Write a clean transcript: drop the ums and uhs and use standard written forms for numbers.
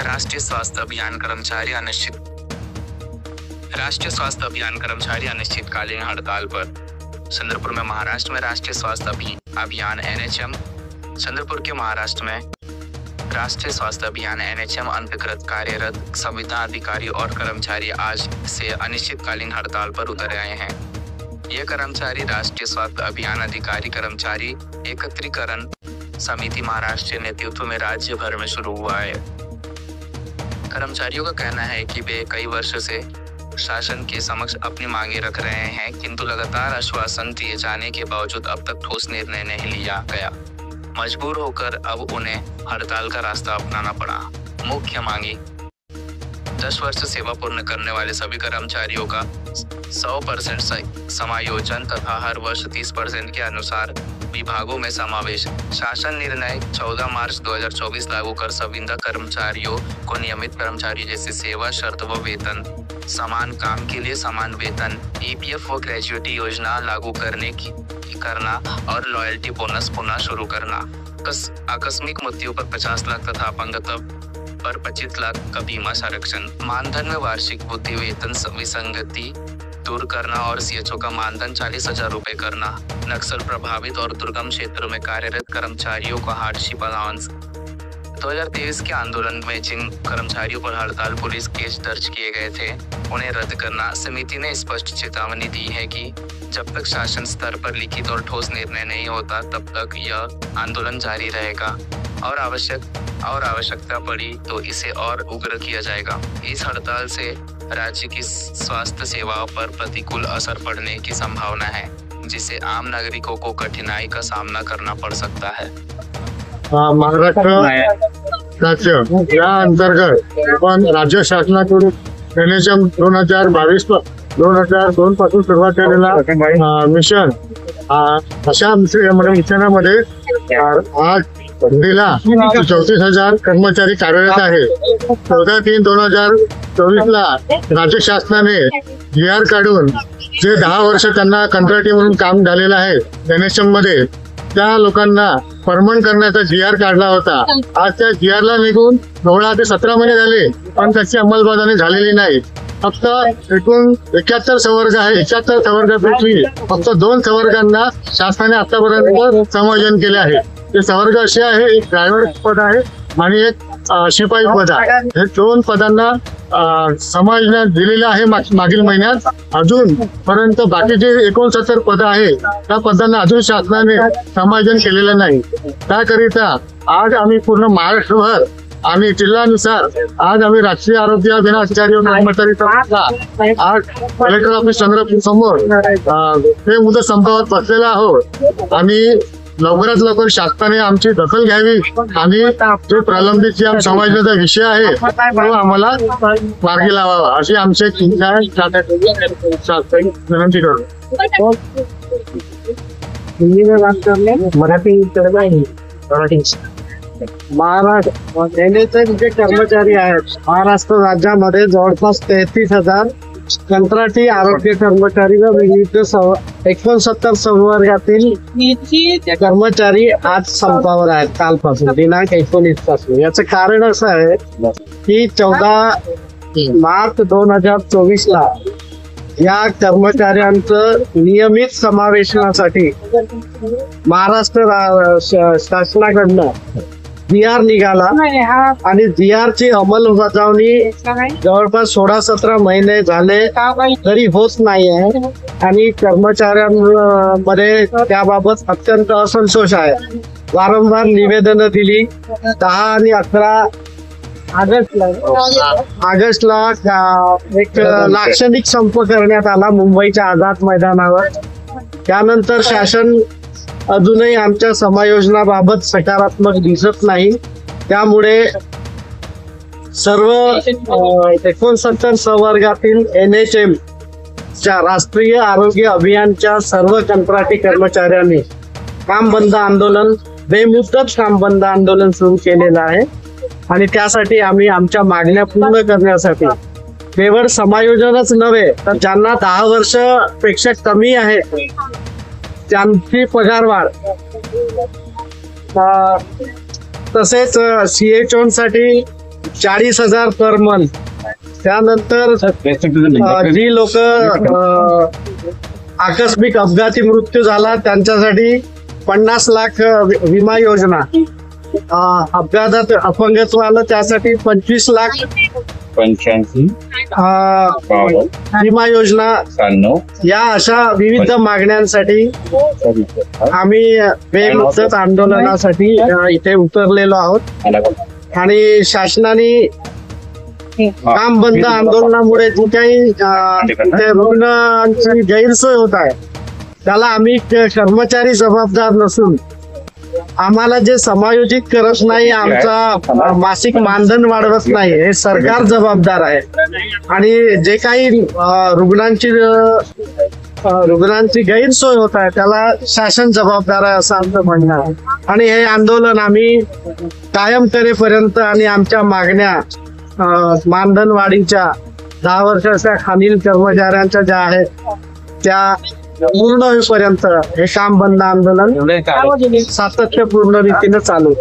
राष्ट्रीय स्वास्थ्य अभियान कर्मचारी अनिश्चितकालीन हड़ताल पर। चंद्रपुर में महाराष्ट्र में राष्ट्रीय स्वास्थ्य अभियान NHM चंद्रपुर के महाराष्ट्र में राष्ट्रीय स्वास्थ्य अभियान NHM अंतर्गत कार्यरत संविदा अधिकारी और कर्मचारी आज से अनिश्चितकालीन हड़ताल पर उतर आए हैं। ये कर्मचारी राष्ट्रीय स्वास्थ्य अभियान अधिकारी कर्मचारी एकत्रीकरण समिति महाराष्ट्र के नेतृत्व में राज्य भर में शुरू हुआ है। कर्मचारियों का कहना है कि वे कई वर्षों से शासन के समक्ष अपनी मांगे रख रहे हैं, किंतु लगातार आश्वासन दिए जाने के बावजूद अब तक ठोस निर्णय नहीं लिया गया। मजबूर होकर अब उन्हें हड़ताल का रास्ता अपनाना पड़ा। मुख्य मांगी 10 वर्ष सेवा पूर्ण करने वाले सभी कर्मचारियों का 100% समायोजन तथा हर वर्ष 30% के अनुसार विभागों में समावेश। शासन निर्णय 14 मार्च 2024 लागू कर संविदा कर्मचारियों को नियमित कर्मचारी जैसे सेवा शर्त व वेतन, समान काम के लिए समान वेतन, EPF व ग्रेजुएटी योजना लागू करना और लॉयल्टी बोनस पुनः शुरू करना। आकस्मिक मृत्यु पर 50 लाख तथा अपंगत्व पर 25 लाख का बीमा संरक्षण। मानधन में वार्षिक वृद्धि, वेतन विसंगति दूर करना और CHO का मानधन 40,000 रुपए करना। नक्सल प्रभावित और दुर्गम क्षेत्रों में कार्यरत कर्मचारियों को हार्डशिप अलाउंस। 2023 के आंदोलन में जिन कर्मचारियों पर हड़ताल पुलिस केस दर्ज किए गए थे, उन्हें रद्द करना। समिति ने स्पष्ट चेतावनी दी है कि जब तक शासन स्तर पर लिखित और ठोस निर्णय नहीं होता, तब तक यह आंदोलन जारी रहेगा और आवश्यकता पड़ी तो इसे और उग्र किया जाएगा। इस हड़ताल से राज्य की स्वास्थ्य सेवाओं पर प्रतिकूल असर पड़ने की संभावना है, जिससे आम नागरिकों को कठिनाई का सामना करना पड़ सकता है। महाराष्ट्र राज्य या अंतर्गत आपण राज्य शासनाकडून NHM 2022 पासून सुरुवात केलेला मिशन अशा मिशनामध्ये आज दिल्लीला 34,000 कर्मचारी कार्यरत आहे। 14/3/2024 ला राज्य शासनाने GR काढून जे 10 वर्ष त्यांना कंत्राटी म्हणून काम झालेलं आहे NHM मध्ये, त्या लोकांना परमनंट करण्याचा GR काढला होता। आज त्या GR ला निघून 16 ते 17 महिने झाले, पण त्याची अंमलबजावणी झालेली नाही। फक्त एकूण 71 संवर्ग आहे। 71 संवर्गापैकी फक्त 2 संवर्गांना शासनाने आतापर्यंत समायोजन केले आहे। ते संवर्ग असे आहे, एक ड्रायव्हर पद आहे आणि एक शिपाई पद आहे। हे 2 पदांना समायोजन दिलेलं आहे मागील महिन्यात। अजून पर्यंत बाकीचे 69 पद आहे, त्या पदांना अजून शासनाने समायोजन केलेलं नाही। त्याकरिता आज आम्ही पूर्ण महाराष्ट्रभर आणि जिल्ह्यानुसार आज आम्ही राष्ट्रीय आरोग्य अभियानाधिकारी व कर्मचारी आज कलेक्टर ऑफिस चंद्रपूर समोर हे मुदत संपावर बसलेला आहोत आणि लवकरात लवकर शासनाने आमची दखल घ्यावी आणि जो प्रलंबित जे समाजाचा विषय आहे तो आम्हाला मार्गी लावावा अशी आमची विनंती करतो। महाराष्ट्र NHM जे कर्मचारी आहेत, महाराष्ट्र राज्यामध्ये जवळपास 33,000 कंत्राटी आरोग्य कर्मचारी व विविध 69 संवर्गातील कर्मचारी आज संपावर आहेत कालपासून, दिनांक 19 पासून। याचं कारण असं आहे की 14 मार्च 2024 ला या कर्मचाऱ्यांचं नियमित समावेशनासाठी महाराष्ट्र शासनाकडनं GR निघाला आणि GR ची अंमलबजावणी जवळपास 16-17 महिने झाले तरी होत नाहीये आणि कर्मचाऱ्यांमध्ये त्याबाबत अत्यंत असंतोष आहे। वारंवार निवेदनं दिली। 10 आणि 11 ऑगस्टला एक लाक्षणिक संप करण्यात आला मुंबईच्या आझाद मैदानावर। त्यानंतर शासन अजूनही आमच्या समायोजनाबाबत सकारात्मक दिसत नाही। त्यामुळे सर्व 69 संवर्गातील NHM च्या राष्ट्रीय आरोग्य अभियानच्या सर्व कंत्राटी कर्मचाऱ्यांनी काम बंद आंदोलन, बेमुदत काम बंद आंदोलन सुरू केलेलं आहे आणि त्यासाठी आम्ही आमच्या मागण्या पूर्ण करण्यासाठी केवळ समायोजनच नव्हे तर ज्यांना 10 वर्ष पेक्षा कमी आहे त्यांची पगारवाढ, तसेच CHO साठी 40,000 पर मंथ. त्यानंतर जी लोक आकस्मिक अपघाती मृत्यू झाला त्यांच्यासाठी 50 लाख विमा योजना. अपघातात अपंगत्व आलं त्यासाठी 25 लाख 85 विमा योजना. 96 या अशा विविध मागण्यांसाठी आम्ही बेमुदत आंदोलनासाठी इथे उतरलेलो आहोत आणि शासनाने काम बंद आंदोलनामुळे जी काही ते रुग्णांची गैरसोय होत आहे त्याला आम्ही कर्मचारी जबाबदार नसून आम्हाला जे समायोजित करत नाही, आमचा मासिक मानधन वाढवत नाही, हे सरकार जबाबदार आहे. आणि जे काही रुग्णांची गैरसोय होत आहे त्याला शासन जबाबदार आहे असं आमचं म्हणणं आहे. आणि हे आंदोलन आम्ही कायम करेपर्यंत आणि आमच्या मागण्या मानधन वाढीच्या 10 वर्षाच्या खालील कर्मचाऱ्यांच्या ज्या आहेत त्या पूर्ण होईपर्यंत हे काम बंद आंदोलन सातत्यपूर्ण रीतीने चालू.